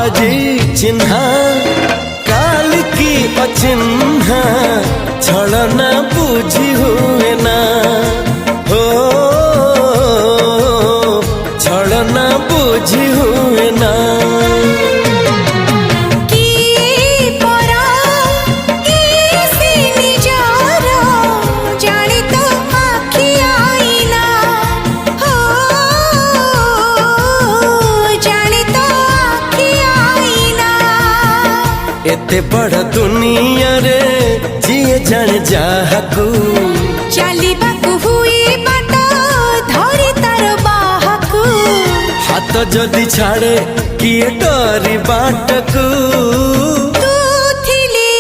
आजी चिन्हा काल की अचिन्हा छलना बुझी हुए ना हो छलना बुझी हुए ना एते बड़ दुनिया रे जिए जान जाहकू चलिबाकू हुई बाट धरी तार बाहकू हाथ जदि छाड़े किए डरी बाटकू तू थिली